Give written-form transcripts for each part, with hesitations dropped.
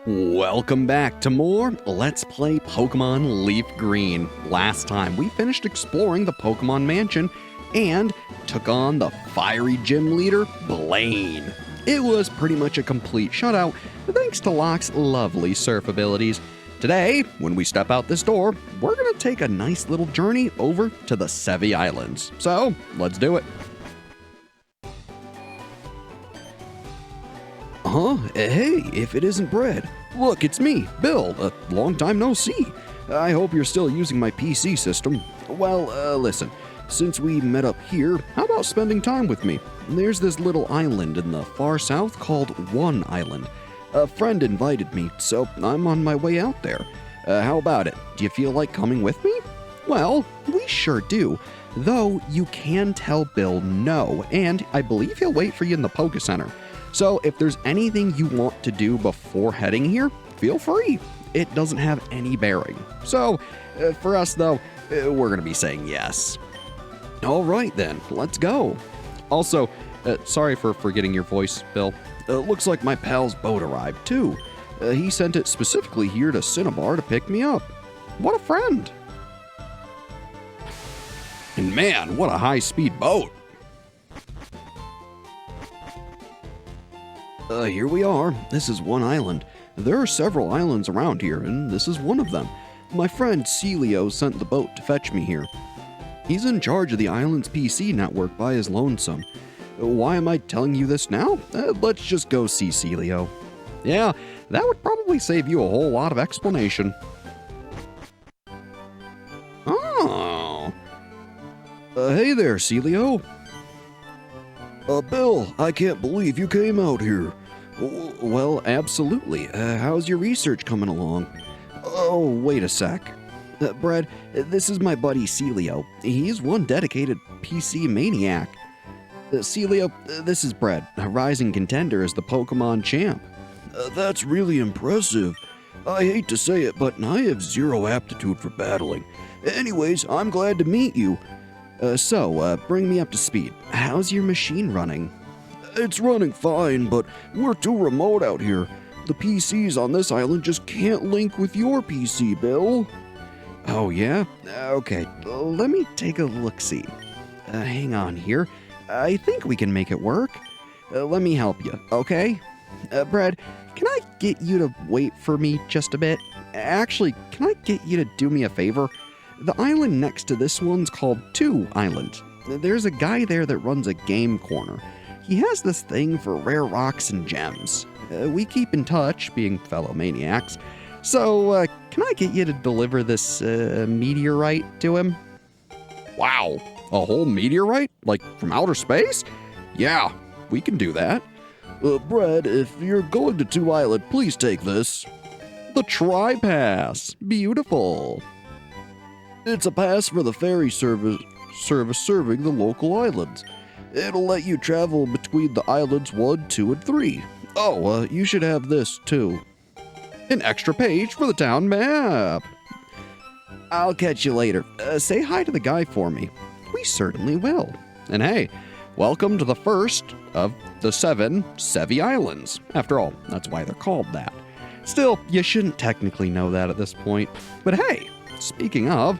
Welcome back to more Let's Play Pokemon LeafGreen. Last time, we finished exploring the Pokemon Mansion and took on the fiery gym leader, Blaine. It was pretty much a complete shutout, thanks to Locke's lovely surf abilities. Today, when we step out this door, we're going to take a nice little journey over to the Sevii Islands. So, let's do it. Hey, if it isn't Brad. Look, it's me, Bill. Long time no see. I hope you're still using my PC system. Well, listen, since we met up here, how about spending time with me? There's this little island in the far south called One Island. A friend invited me, so I'm on my way out there. How about it? Do you feel like coming with me? Well, we sure do. Though you can tell Bill no, and I believe he'll wait for you in the Poké Center. So if there's anything you want to do before heading here, feel free. It doesn't have any bearing. So for us though, we're going to be saying yes. All right then, let's go. Also, sorry for forgetting your voice, Bill. Looks like my pal's boat arrived too. He sent it specifically here to Cinnabar to pick me up. What a friend. And man, what a high-speed boat. Here we are. This is One Island. There are several islands around here, and this is one of them. My friend Celio sent the boat to fetch me here. He's in charge of the island's PC network by his lonesome. Why am I telling you this now? Let's just go see Celio. Yeah, that would probably save you a whole lot of explanation. Oh. Hey there, Celio. Bill, I can't believe you came out here. Well, absolutely. How's your research coming along? Oh, wait a sec. Brad, this is my buddy Celio. He's one dedicated PC maniac. Celio, this is Brad, a rising contender as the Pokemon champ. That's really impressive. I hate to say it, but I have zero aptitude for battling. Anyways, I'm glad to meet you. Bring me up to speed. How's your machine running? It's running fine, but we're too remote out here. The PCs on this island just can't link with your PC, Bill. Oh, yeah? Okay, let me take a look-see. Hang on here. I think we can make it work. Let me help you, okay? Brad, can I get you to wait for me just a bit? Actually, can I get you to do me a favor? The island next to this one's called Two Island. There's a guy there that runs a game corner. He has this thing for rare rocks and gems. We keep in touch, being fellow maniacs. So, can I get you to deliver this meteorite to him? Wow, a whole meteorite? Like from outer space? Yeah, we can do that. Brad, if you're going to Two Island, please take this. The Tri-Pass. Beautiful. It's a pass for the ferry service serving the local islands. It'll let you travel between the islands 1, 2, and 3. Oh, you should have this too. An extra page for the town map. I'll catch you later. Say hi to the guy for me. We certainly will. And hey, welcome to the first of the 7 Sevii Islands. After all, that's why they're called that. Still, you shouldn't technically know that at this point. But hey, speaking of,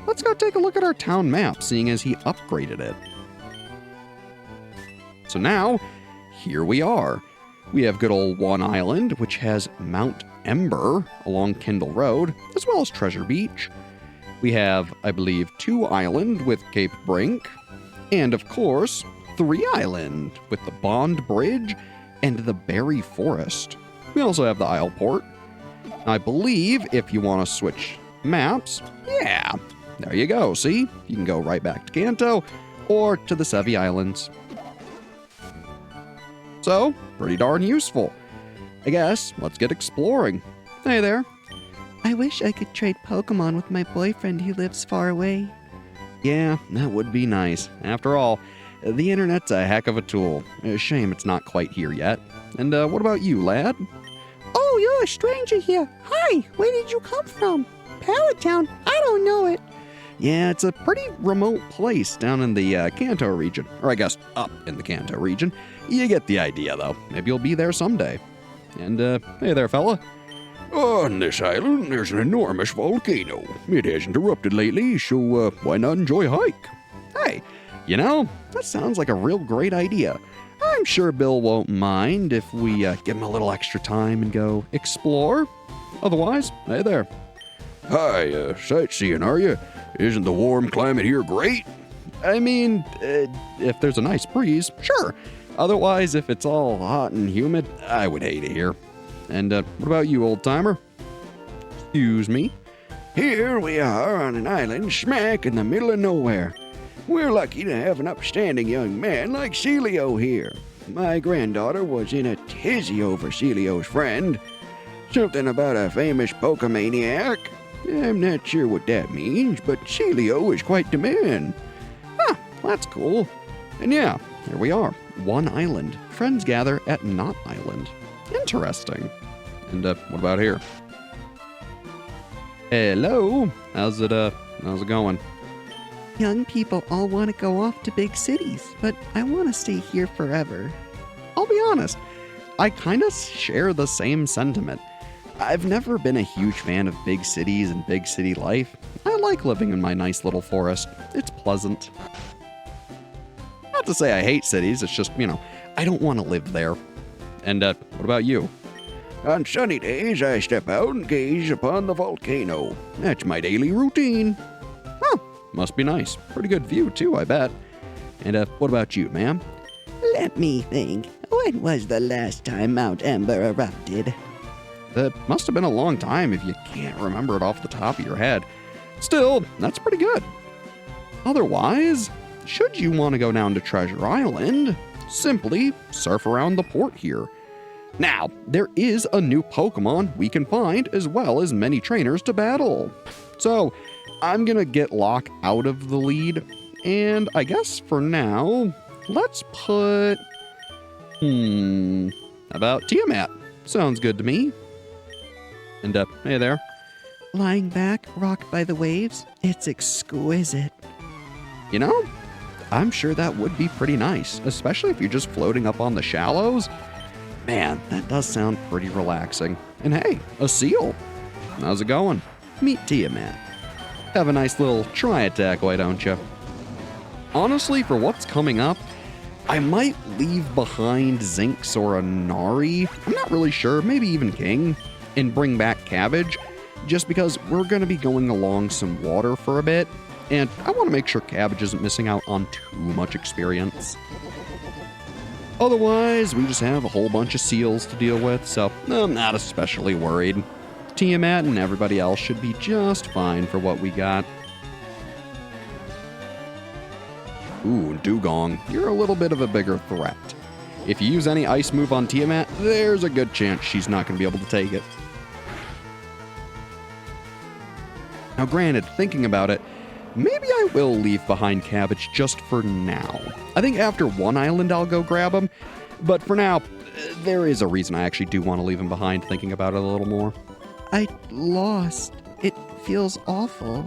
let's go take a look at our town map, seeing as he upgraded it. So now, here we are. We have good old One Island, which has Mount Ember along Kindle Road, as well as Treasure Beach. We have, I believe, Two Island with Cape Brink, and of course, Three Island with the Bond Bridge and the Berry Forest. We also have the Isle Port. I believe if you want to switch maps, yeah, there you go, see? You can go right back to Kanto or to the Sevii Islands. So, pretty darn useful. I guess, let's get exploring. Hey there. I wish I could trade Pokemon with my boyfriend who lives far away. Yeah, that would be nice. After all, the internet's a heck of a tool. Shame it's not quite here yet. And what about you, lad? Oh, you're a stranger here. Hi, where did you come from? Pallet Town? I don't know it. Yeah, it's a pretty remote place down in the Kanto region. Or I guess up in the Kanto region. You get the idea, though. Maybe you'll be there someday. And, hey there, fella. On this island, there's an enormous volcano. It hasn't erupted lately, so why not enjoy a hike? Hey, you know, that sounds like a real great idea. I'm sure Bill won't mind if we give him a little extra time and go explore. Otherwise, hey there. Hi, sightseeing, are you? Isn't the warm climate here great? I mean, if there's a nice breeze, sure. Otherwise, if it's all hot and humid, I would hate it here. And what about you, old-timer? Excuse me? Here we are on an island smack in the middle of nowhere. We're lucky to have an upstanding young man like Celio here. My granddaughter was in a tizzy over Celio's friend. Something about a famous Pokemaniac. I'm not sure what that means, but Celio is quite the man. Huh, that's cool. And yeah, here we are. One island. Friends gather at Knot Island. Interesting. And what about here? Hello. How's it going? Young people all want to go off to big cities, but I want to stay here forever. I'll be honest, I kind of share the same sentiment. I've never been a huge fan of big cities and big city life. I like living in my nice little forest. It's pleasant. Not to say I hate cities, it's just, I don't want to live there. And what about you? On sunny days, I step out and gaze upon the volcano. That's my daily routine. Huh, must be nice. Pretty good view, too, I bet. And what about you, ma'am? Let me think. When was the last time Mount Ember erupted? That must have been a long time if you can't remember it off the top of your head. Still, that's pretty good. Otherwise, should you want to go down to Treasure Island, simply surf around the port here. Now, there is a new Pokémon we can find as well as many trainers to battle. So, I'm going to get Locke out of the lead, and I guess for now, let's put... how about Tiamat? Sounds good to me. And hey there. Lying back, rocked by the waves, it's exquisite. You know, I'm sure that would be pretty nice, especially if you're just floating up on the shallows. Man, that does sound pretty relaxing. And hey, a seal. How's it going? Meet Tiamat. Have a nice little tri-attack, why don't you? Honestly, for what's coming up, I might leave behind Zinx or a Nari. I'm not really sure, maybe even King, and bring back Cabbage, just because we're going to be going along some water for a bit, and I want to make sure Cabbage isn't missing out on too much experience. Otherwise, we just have a whole bunch of seals to deal with, so I'm not especially worried. Tiamat and everybody else should be just fine for what we got. Ooh, Dugong, you're a little bit of a bigger threat. If you use any ice move on Tiamat, there's a good chance she's not going to be able to take it. Now granted, thinking about it, maybe I will leave behind Cabbage just for now. I think after one island I'll go grab him, but for now, there is a reason I actually do want to leave him behind, thinking about it a little more. I lost. It feels awful.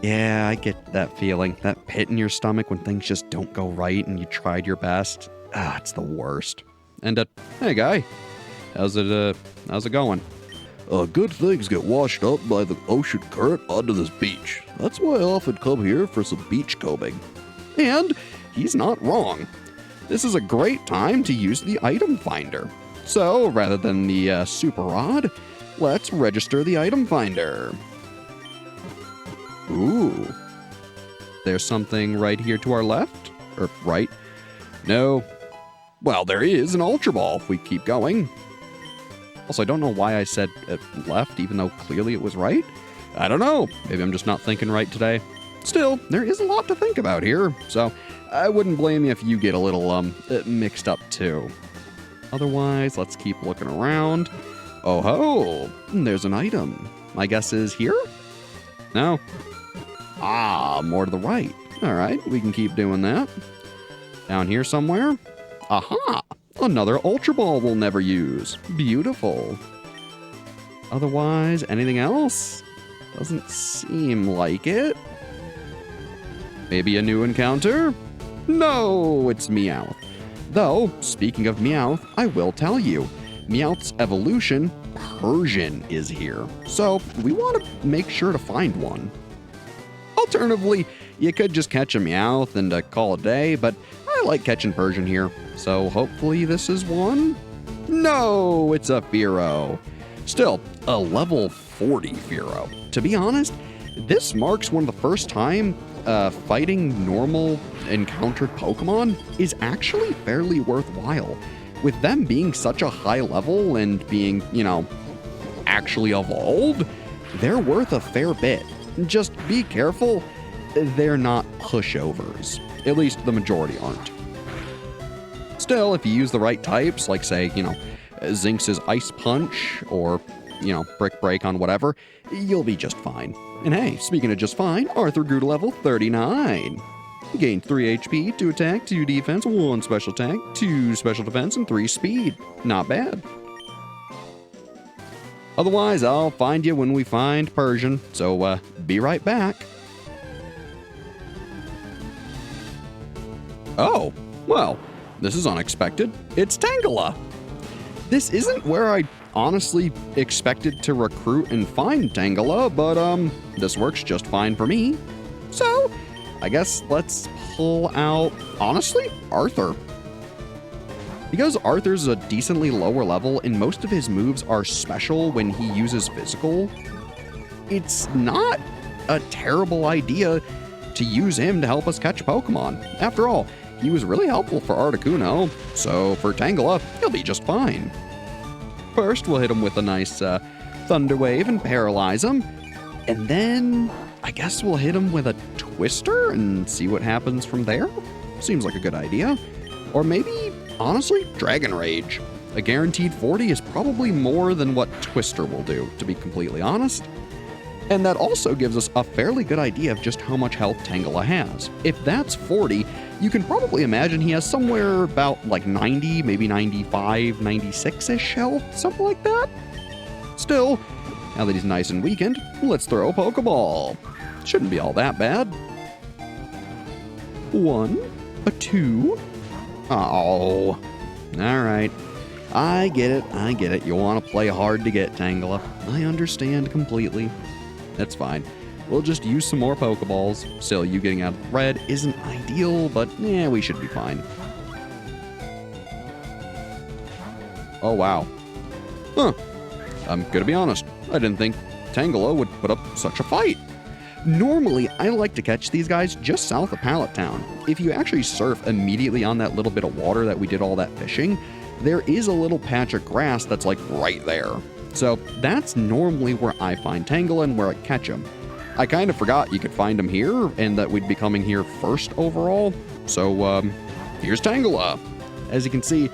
Yeah, I get that feeling. That pit in your stomach when things just don't go right and you tried your best. It's the worst. And hey guy, how's it going? Good things get washed up by the ocean current onto this beach. That's why I often come here for some beach combing. And he's not wrong. This is a great time to use the item finder. So rather than the super rod, let's register the item finder. Ooh. There's something right here to our left? Or right? No. Well, there is an Ultra Ball if we keep going. Also, I don't know why I said left, even though clearly it was right. I don't know. Maybe I'm just not thinking right today. Still, there is a lot to think about here, so I wouldn't blame you if you get a little mixed up too. Otherwise, let's keep looking around. Oh ho! There's an item. My guess is here? No? More to the right. All right, we can keep doing that. Down here somewhere? Aha! Another Ultra Ball we'll never use. Beautiful. Otherwise, anything else? Doesn't seem like it. Maybe a new encounter? No, it's Meowth. Though, speaking of Meowth, I will tell you, Meowth's evolution Persian is here, so we want to make sure to find one. Alternatively, you could just catch a Meowth and call it a day, but I like catching Persian here, so hopefully this is one. No, it's a Fearow. Still, a level 40 Fearow. To be honest, this marks one of the first time fighting normal encountered Pokemon is actually fairly worthwhile. With them being such a high level and being, actually evolved, they're worth a fair bit. Just be careful, they're not pushovers. At least the majority aren't. Still, if you use the right types, like say, Zinx's Ice Punch or, Brick Break on whatever, you'll be just fine. And hey, speaking of just fine, Arthur grew to level 39. He gained 3 HP, 2 attack, 2 defense, 1 special attack, 2 special defense, and 3 speed. Not bad. Otherwise, I'll find you when we find Persian, so be right back. Oh, well, this is unexpected. It's Tangela. This isn't where I honestly expected to recruit and find Tangela, but this works just fine for me. So, I guess let's pull out, honestly, Arthur. Because Arthur's a decently lower level and most of his moves are special when he uses physical, it's not a terrible idea to use him to help us catch Pokemon. After all, he was really helpful for Articuno, so for Tangela, he'll be just fine. First, we'll hit him with a nice Thunder Wave and paralyze him, and then I guess we'll hit him with a Twister and see what happens from there. Seems like a good idea. Or maybe, honestly, Dragon Rage. A guaranteed 40 is probably more than what Twister will do, to be completely honest. And that also gives us a fairly good idea of just how much health Tangela has. If that's 40, you can probably imagine he has somewhere about like 90, maybe 95, 96-ish health, something like that. Still, now that he's nice and weakened, let's throw a Pokeball. Shouldn't be all that bad. 1, a 2. Oh, all right. I get it. You want to play hard to get, Tangela. I understand completely. That's fine. We'll just use some more Pokeballs. Still, you getting out of red isn't ideal, but we should be fine. Oh, wow. Huh. I'm gonna be honest. I didn't think Tangela would put up such a fight. Normally, I like to catch these guys just south of Pallet Town. If you actually surf immediately on that little bit of water that we did all that fishing, there is a little patch of grass that's like right there. So that's normally where I find Tangela and where I catch him. I kind of forgot you could find him here and that we'd be coming here first overall. So here's Tangela. As you can see,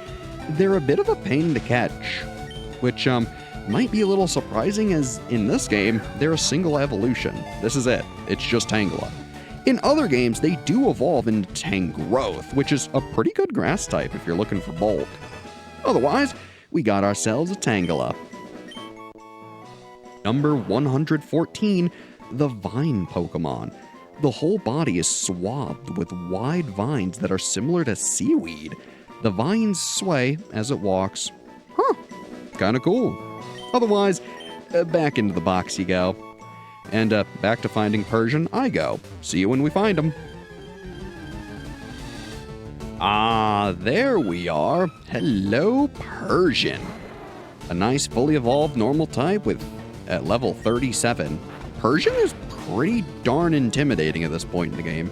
they're a bit of a pain to catch, which might be a little surprising as in this game, they're a single evolution. This is it. It's just Tangela. In other games, they do evolve into Tangrowth, which is a pretty good grass type if you're looking for bulk. Otherwise, we got ourselves a Tangela. Number 114, the Vine Pokemon. The whole body is swabbed with wide vines that are similar to seaweed. The vines sway as it walks. Huh, kinda cool. Otherwise, back into the box you go. And back to finding Persian I go. See you when we find him. Ah, there we are. Hello, Persian. A nice fully evolved normal type at level 37. Persian is pretty darn intimidating at this point in the game.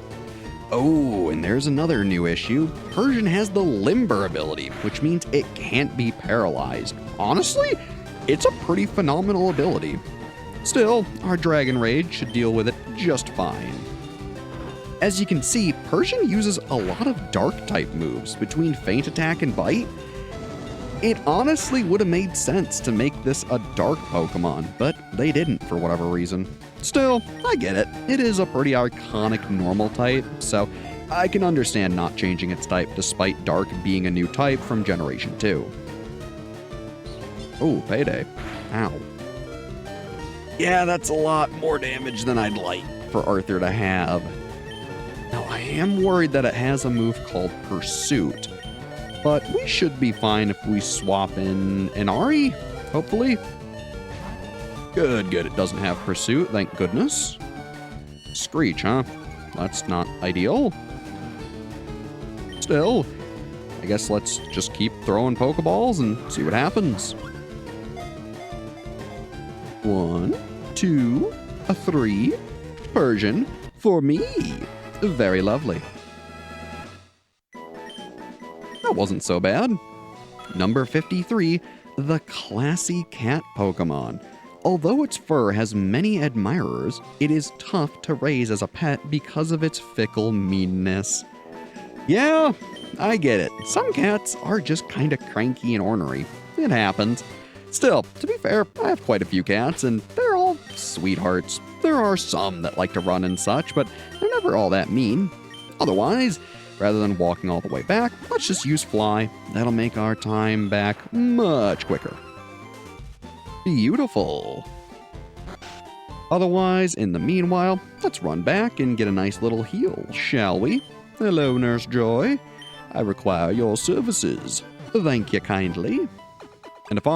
Oh, and there's another new issue. Persian has the Limber ability, which means it can't be paralyzed. Honestly, it's a pretty phenomenal ability. Still, our Dragon Rage should deal with it just fine. As you can see, Persian uses a lot of Dark-type moves between Feint Attack and Bite. It honestly would have made sense to make this a Dark Pokemon, but they didn't for whatever reason. Still, I get it. It is a pretty iconic normal type, so I can understand not changing its type despite Dark being a new type from Generation 2. Oh, Payday. Ow. Yeah, that's a lot more damage than I'd like for Arthur to have. Now, I am worried that it has a move called Pursuit, but we should be fine if we swap in an Ari. hopefully. Good, good. It doesn't have pursuit, thank goodness. Screech, huh? That's not ideal. Still, I guess let's just keep throwing Pokeballs and see what happens. 1, 2, 3. Persian for me. Very lovely. That wasn't so bad. Number 53, the classy cat Pokemon. Although its fur has many admirers, it is tough to raise as a pet because of its fickle meanness. Yeah, I get it. Some cats are just kind of cranky and ornery. It happens. Still, to be fair, I have quite a few cats, and they're all sweethearts. There are some that like to run and such, but they're never all that mean. Otherwise, rather than walking all the way back, let's just use Fly. That'll make our time back much quicker. Beautiful. Otherwise, in the meanwhile, let's run back and get a nice little heal, shall we? Hello, Nurse Joy. I require your services. Thank you kindly. And if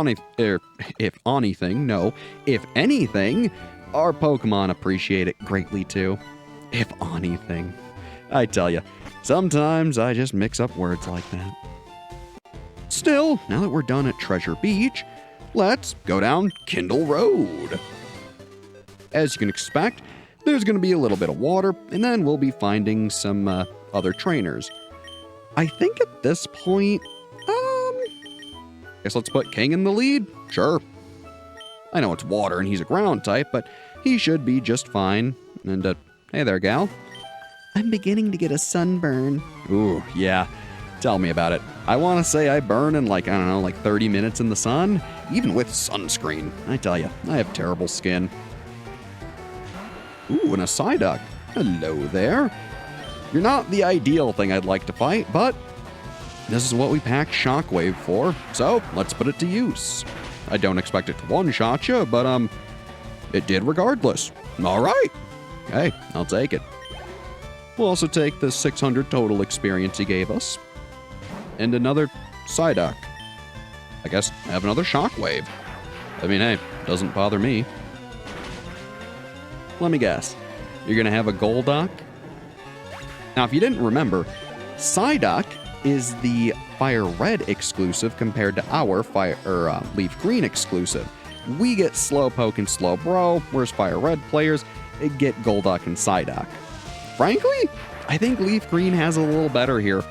anything, our Pokemon appreciate it greatly too. If anything. I tell you, sometimes I just mix up words like that. Still, now that we're done at Treasure Beach, let's go down Kindle Road. As you can expect, there's going to be a little bit of water, and then we'll be finding some other trainers. I think at this point, guess let's put King in the lead? Sure. I know it's water and he's a ground type, but he should be just fine. And, hey there, gal. I'm beginning to get a sunburn. Ooh, yeah. Tell me about it. I want to say I burn in like 30 minutes in the sun, even with sunscreen. I tell you, I have terrible skin. Ooh, and a Psyduck. Hello there. You're not the ideal thing I'd like to fight, but this is what we packed Shockwave for, so let's put it to use. I don't expect it to one-shot you, but it did regardless. All right. Hey, I'll take it. We'll also take the 600 total experience he gave us. And another Psyduck. I guess have another Shockwave. I mean, hey, doesn't bother me. Let me guess. You're going to have a Golduck? Now, if you didn't remember, Psyduck is the Fire Red exclusive compared to our Leaf Green exclusive. We get Slowpoke and Slowbro, whereas Fire Red players get Golduck and Psyduck. Frankly, I think Leaf Green has a little better here.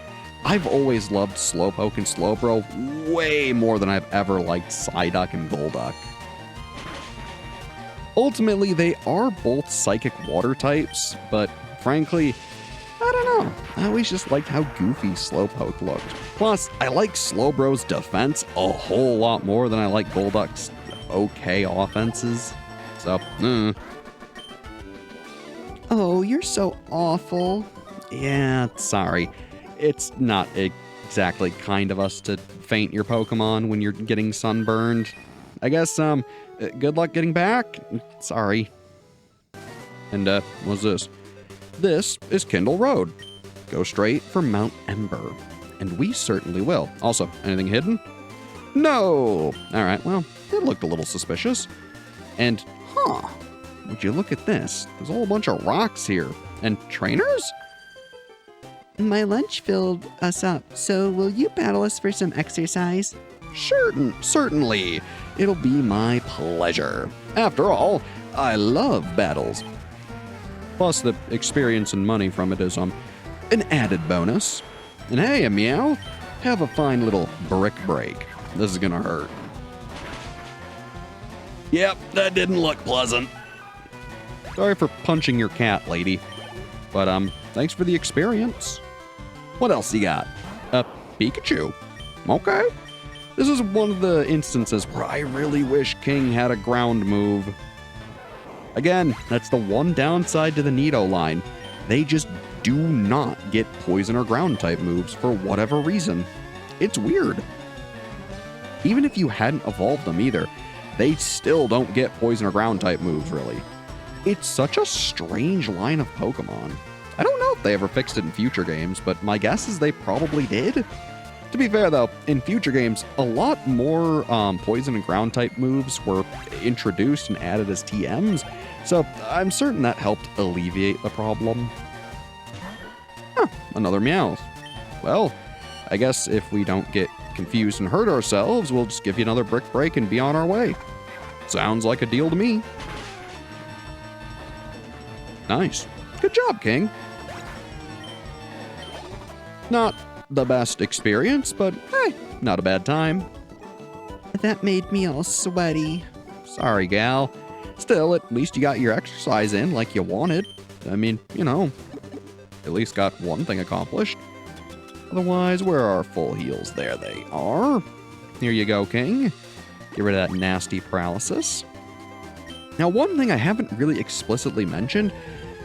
I've always loved Slowpoke and Slowbro way more than I've ever liked Psyduck and Golduck. Ultimately, they are both psychic water types, but frankly, I don't know. I always just liked how goofy Slowpoke looked. Plus, I like Slowbro's defense a whole lot more than I like Golduck's okay offenses. So, Oh, you're so awful. yeah, sorry. It's not exactly kind of us to faint your Pokemon when you're getting sunburned. I guess, good luck getting back. Sorry. And, what's this? This is Kindle Road. Go straight for Mount Ember. And we certainly will. Also, anything hidden? No! Alright, well, it looked a little suspicious. And, would you look at this? There's a whole bunch of rocks here. And trainers? My lunch filled us up, so will you battle us for some exercise? Certainly. It'll be my pleasure. After all, I love battles. Plus, the experience and money from it is an added bonus. And hey, a Meow, have a fine little brick break. This is gonna hurt. Yep, that didn't look pleasant. Sorry for punching your cat, lady. But, thanks for the experience. What else you got? Pikachu. Okay. This is one of the instances where I really wish King had a ground move. Again, that's the one downside to the Nido line. They just do not get poison or ground type moves for whatever reason. It's weird. Even if you hadn't evolved them either, they still don't get poison or ground type moves, really. It's such a strange line of Pokemon. I don't know if they ever fixed it in future games, but my guess is they probably did. To be fair, though, in future games, a lot more poison and ground type moves were introduced and added as TMs, so I'm certain that helped alleviate the problem. Huh, another Meowth. Well, I guess if we don't get confused and hurt ourselves, we'll just give you another Brick Break and be on our way. Sounds like a deal to me. Nice. Good job, King. Not the best experience, but hey, not a bad time. That made me all sweaty. Sorry, gal. Still, at least you got your exercise in like you wanted. I mean, you know, at least got one thing accomplished. Otherwise, where are our full heals? There they are. Here you go, King. Get rid of that nasty paralysis. Now, one thing I haven't really explicitly mentioned,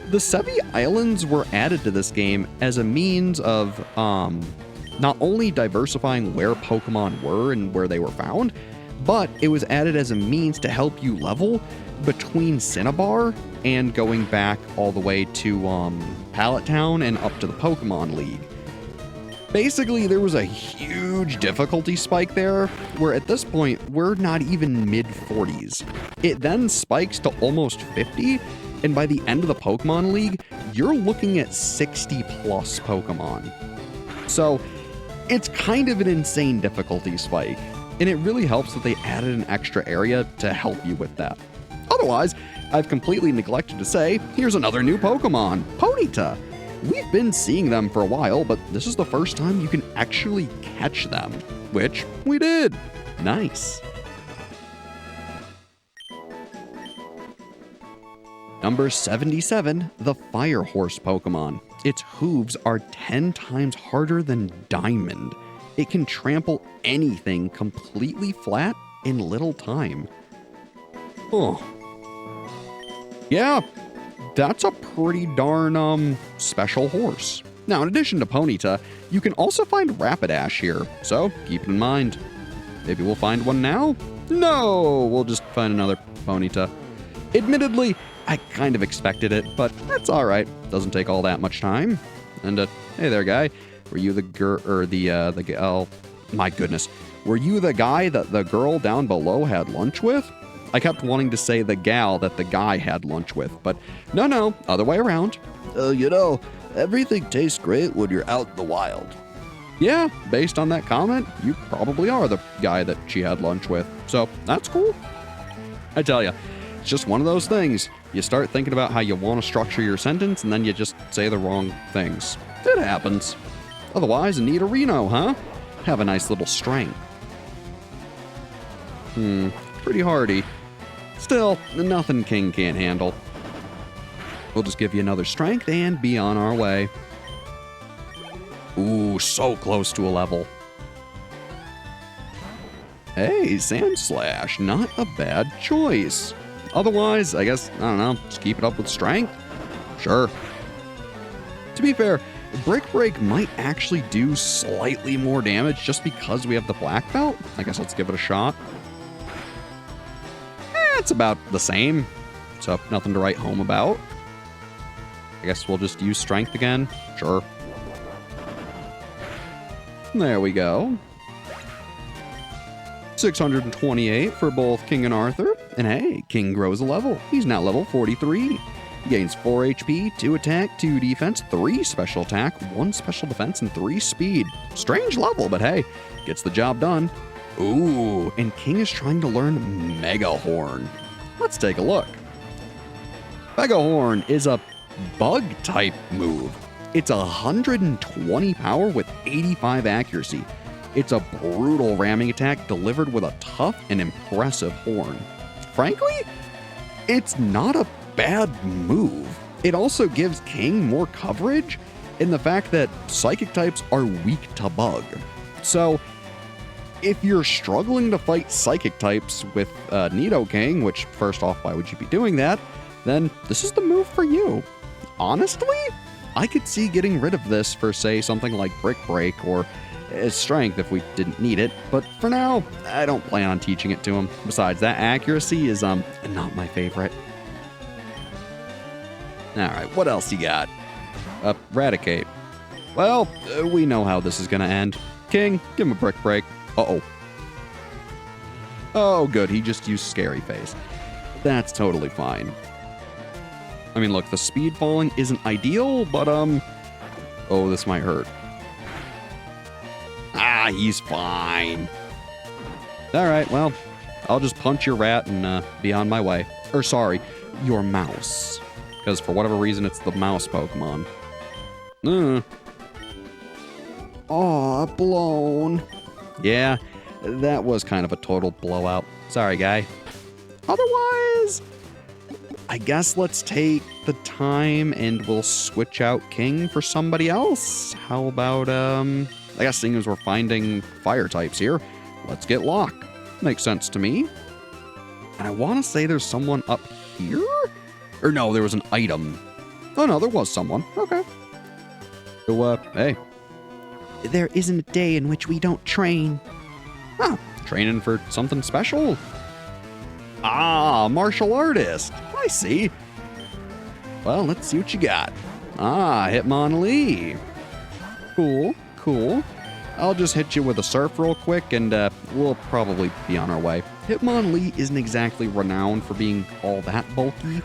the Sevii Islands were added to this game as a means of not only diversifying where Pokemon were and where they were found, but it was added as a means to help you level between Cinnabar and going back all the way to Pallet Town and up to the Pokemon League. Basically, there was a huge difficulty spike there, where at this point, we're not even mid-40s. It then spikes to almost 50, and by the end of the Pokemon League, you're looking at 60-plus Pokemon. So, it's kind of an insane difficulty spike, and it really helps that they added an extra area to help you with that. Otherwise, I've completely neglected to say, here's another new Pokemon, Ponyta. We've been seeing them for a while, but this is the first time you can actually catch them, which we did. Nice. Number 77, the Fire Horse Pokemon. Its hooves are 10 times harder than Diamond. It can trample anything completely flat in little time. Oh. Yeah, that's a pretty darn, special horse. Now, in addition to Ponyta, you can also find Rapidash here, so keep it in mind. Maybe we'll find one now? No, we'll just find another Ponyta. Admittedly, I kind of expected it, but that's alright. Doesn't take all that much time. And, hey there, guy. Were you the gal? My goodness. Were you the guy that the girl down below had lunch with? I kept wanting to say the gal that the guy had lunch with, but no, other way around. You know, everything tastes great when you're out in the wild. Yeah, based on that comment, you probably are the guy that she had lunch with, so that's cool. I tell you, it's just one of those things. You start thinking about how you want to structure your sentence, and then you just say the wrong things. It happens. Otherwise, Nidorino, huh? Have a nice little strength. Pretty hardy. Still, nothing King can't handle. We'll just give you another strength and be on our way. Ooh, so close to a level. Hey, Sandslash, not a bad choice. Otherwise, I guess, I don't know, just keep it up with strength? Sure. To be fair, Brick Break might actually do slightly more damage just because we have the black belt. I guess let's give it a shot. It's about the same, so nothing to write home about. I guess we'll just use strength again. Sure. There we go. 628 for both King and Arthur. And hey, King grows a level. He's now level 43. He gains 4 HP, 2 attack, 2 defense, 3 special attack, 1 special defense, and 3 speed. Strange level, but hey, gets the job done. Ooh, and King is trying to learn Mega Horn. Let's take a look. Mega Horn is a bug-type move. It's 120 power with 85 accuracy. It's a brutal ramming attack delivered with a tough and impressive horn. Frankly, it's not a bad move. It also gives King more coverage in the fact that psychic types are weak to bug. So, if you're struggling to fight psychic types with Nidoking, which first off, why would you be doing that? Then this is the move for you. Honestly, I could see getting rid of this for, say, something like Brick Break or Strength if we didn't need it, but for now, I don't plan on teaching it to him. Besides, that accuracy is not my favorite. Alright, what else you got? Eradicate. Well, we know how this is gonna end. King, give him a brick break. Uh-oh. Oh, good. He just used Scary Face. That's totally fine. I mean, look, the speed falling isn't ideal, but, oh, this might hurt. Ah, he's fine. All right, well, I'll just punch your rat and be on my way. Or sorry, your mouse. Because for whatever reason, it's the mouse Pokemon. Aw, blown. Yeah, that was kind of a total blowout. Sorry, guy. Otherwise, I guess let's take the time and we'll switch out King for somebody else. How about, I guess seeing as we're finding fire types here, let's get Locke. Makes sense to me. And I want to say there's someone up here? Or no, there was an item. Oh no, there was someone. Okay. So, hey. There isn't a day in which we don't train. Huh, training for something special? Ah, martial artist. I see. Well, let's see what you got. Ah, Hitmonlee. Cool, cool. I'll just hit you with a surf real quick and we'll probably be on our way. Hitmonlee isn't exactly renowned for being all that bulky.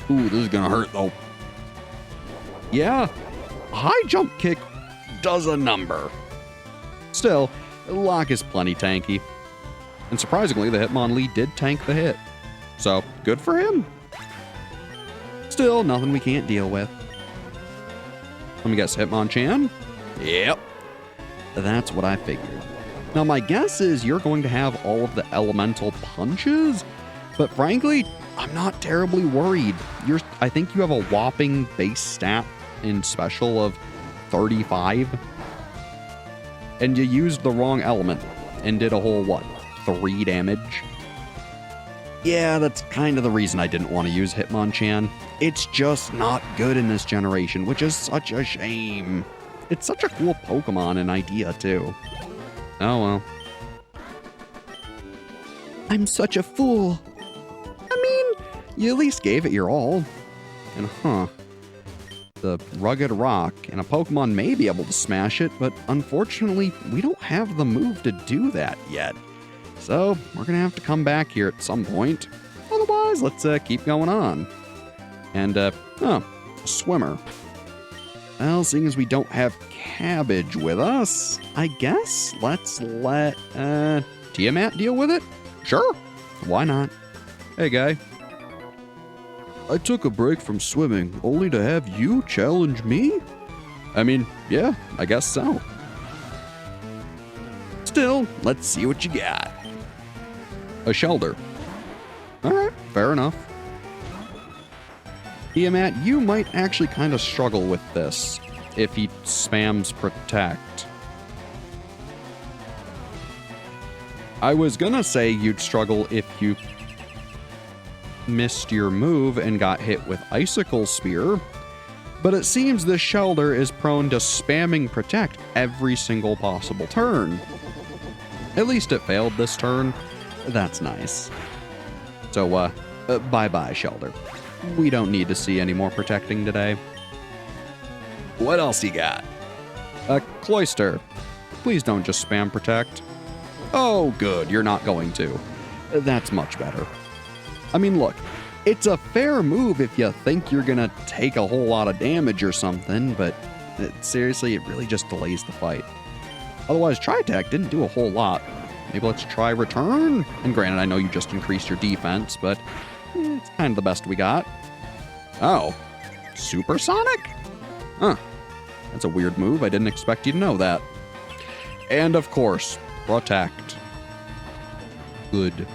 Ooh, this is gonna hurt though. Yeah, a high jump kick does a number. Still, Locke is plenty tanky. And surprisingly, the Hitmonlee did tank the hit. So, good for him. Still, nothing we can't deal with. Let me guess, Hitmonchan? Yep. That's what I figured. Now, my guess is you're going to have all of the elemental punches, but frankly, I'm not terribly worried. I think you have a whopping base stat in special of 35. And you used the wrong element and did a whole, what, 3 damage? Yeah, that's kind of the reason I didn't want to use Hitmonchan. It's just not good in this generation, which is such a shame. It's such a cool Pokemon and idea, too. Oh, well. I'm such a fool. I mean, you at least gave it your all. And the rugged rock, and a Pokemon may be able to smash it, but unfortunately, we don't have the move to do that yet. So, we're gonna have to come back here at some point. Otherwise, let's keep going on. And, swimmer. Well, seeing as we don't have Cabbage with us, I guess let's let, Tiamat deal with it? Sure, why not? Hey, guy. I took a break from swimming only to have you challenge me? I mean, yeah, I guess so. Still, let's see what you got. A Shelter. Alright, fair enough. Tiamat, you might actually kind of struggle with this if he spams Protect. I was gonna say you'd struggle if you missed your move and got hit with Icicle Spear, but it seems this Shelter is prone to spamming Protect every single possible turn. At least it failed this turn. That's nice. So, bye-bye, Shelter. We don't need to see any more protecting today. What else you got? Cloyster. Please don't just spam Protect. Oh, good, you're not going to. That's much better. I mean, look, it's a fair move if you think you're gonna take a whole lot of damage or something, but seriously, it really just delays the fight. Otherwise, Tri-Attack didn't do a whole lot. Maybe let's try Return. And granted, I know you just increased your defense, but it's kind of the best we got. Oh, Supersonic? Huh. That's a weird move. I didn't expect you to know that. And of course, Protect. Good.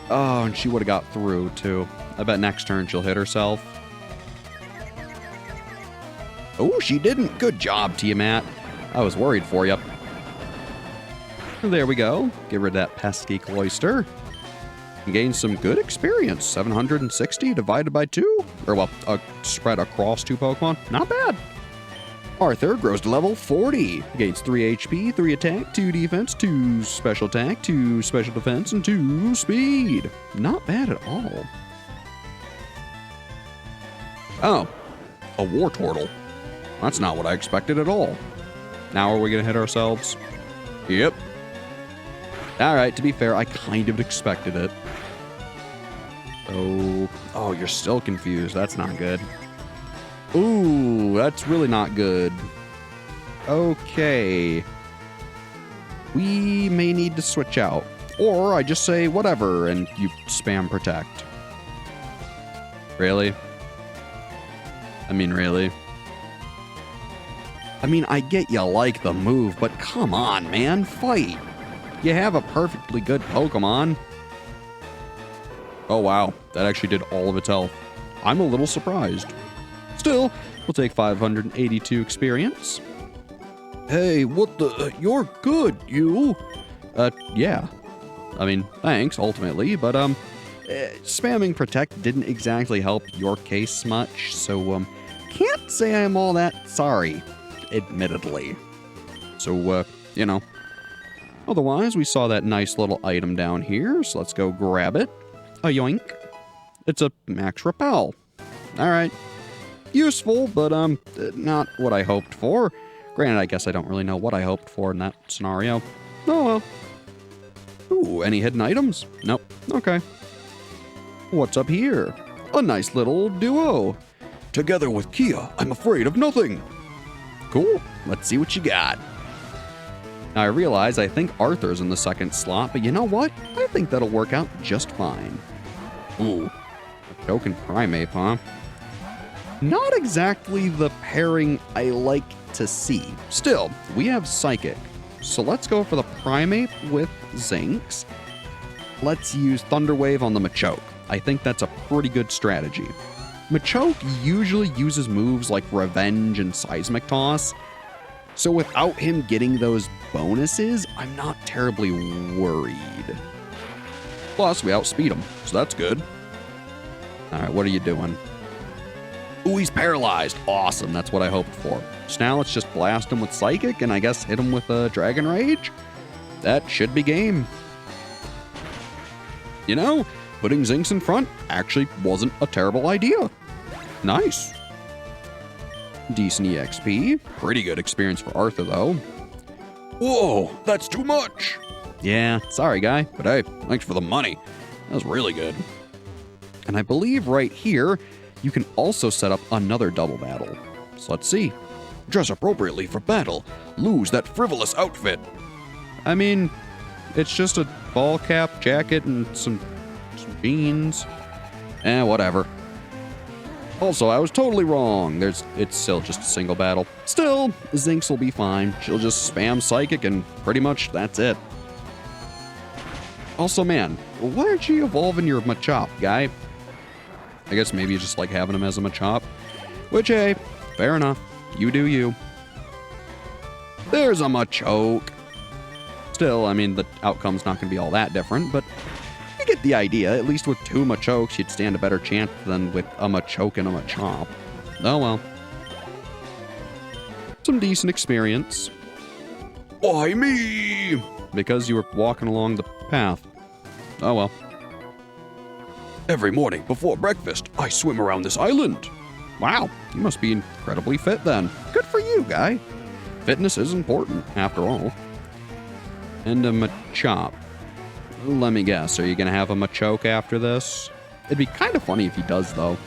Oh, and she would have got through, too. I bet next turn she'll hit herself. Oh, she didn't. Good job, Tiamat. I was worried for you. There we go. Get rid of that pesky Cloyster. And gain some good experience. 760 divided by 2. Or, well, spread across 2 Pokemon. Not bad. Arthur grows to level 40. Gains 3 HP, 3 attack, 2 defense, 2 special attack, 2 special defense, and 2 speed. Not bad at all. Oh, a Wartortle. That's not what I expected at all. Now are we going to hit ourselves? Yep. All right, to be fair, I kind of expected it. Oh, you're still confused. That's not good. Ooh, that's really not good. Okay. We may need to switch out. Or I just say whatever and you spam protect. Really? I mean, really? I mean, I get you like the move, but come on, man, fight. You have a perfectly good Pokemon. Oh, wow. That actually did all of its health. I'm a little surprised. Still, we'll take 582 experience. Hey, what the? You're good, you. Yeah. I mean, thanks, ultimately, but, spamming Protect didn't exactly help your case much, so, can't say I'm all that sorry, admittedly. So, you know. Otherwise, we saw that nice little item down here, so let's go grab it. A yoink. It's a Max Repel. Alright. Useful, but, not what I hoped for. Granted, I guess I don't really know what I hoped for in that scenario. Oh well. Ooh, any hidden items? Nope. Okay. What's up here? A nice little duo. Together with Kia, I'm afraid of nothing. Cool. Let's see what you got. Now, I realize I think Arthur's in the second slot, but you know what? I think that'll work out just fine. Ooh. A token Primeape, huh? Not exactly the pairing I like to see. Still, we have Psychic. So let's go for the Primeape with Zinx. Let's use Thunder Wave on the Machoke. I think that's a pretty good strategy. Machoke usually uses moves like Revenge and Seismic Toss. So without him getting those bonuses, I'm not terribly worried. Plus, we outspeed him, so that's good. All right, what are you doing? Ooh, he's paralyzed. Awesome, that's what I hoped for. So now let's just blast him with Psychic and I guess hit him with a Dragon Rage. That should be game. You know, putting Zinx in front actually wasn't a terrible idea. Nice. Decent EXP. Pretty good experience for Arthur, though. Whoa, that's too much. Yeah, sorry, guy, but hey, thanks for the money. That was really good. And I believe right here, you can also set up another double battle. So let's see. Dress appropriately for battle. Lose that frivolous outfit. I mean, it's just a ball cap, jacket, and some jeans. Whatever. Also, I was totally wrong. It's still just a single battle. Still, Zinx will be fine. She'll just spam Psychic and pretty much that's it. Also, man, why aren't you evolving your Machop, guy? I guess maybe you just like having him as a Machop. Which, hey, fair enough. You do you. There's a Machoke. Still, I mean, the outcome's not going to be all that different, but you get the idea. At least with two Machokes, you'd stand a better chance than with a Machoke and a Machop. Oh well. Some decent experience. Why me? Because you were walking along the path. Oh well. Every morning before breakfast, I swim around this island. Wow, you must be incredibly fit then. Good for you, guy. Fitness is important, after all. And a Machop. Let me guess, are you going to have a Machoke after this? It'd be kind of funny if he does, though.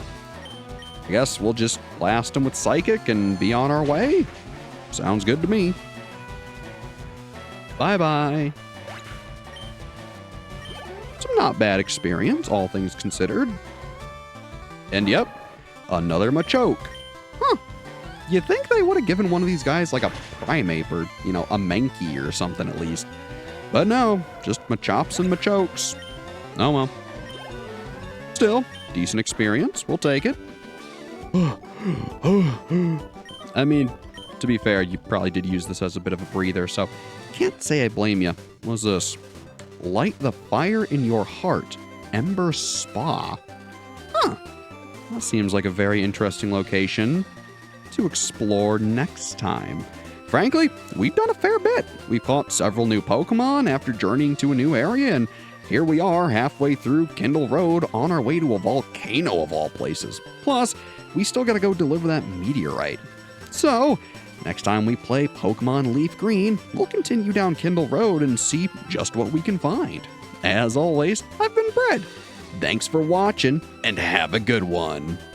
I guess we'll just blast him with Psychic and be on our way. Sounds good to me. Bye-bye. Some not bad experience, all things considered. And yep, another Machoke. Huh. You'd think they would have given one of these guys like a Primeape or, you know, a Mankey or something at least. But no, just Machops and Machokes. Oh well. Still, decent experience. We'll take it. I mean, to be fair, you probably did use this as a bit of a breather, so can't say I blame you. What's this? Light the fire in your heart. Ember Spa. Huh. That seems like a very interesting location to explore next time. Frankly, we've done a fair bit. We've caught several new Pokemon after journeying to a new area, and here we are halfway through Kindle Road on our way to a volcano of all places. Plus, we still gotta go deliver that meteorite. So, Next time we play Pokemon Leaf Green, we'll continue down Kindle Road and see just what we can find. As always, I've been Brad. Thanks for watching, and have a good one.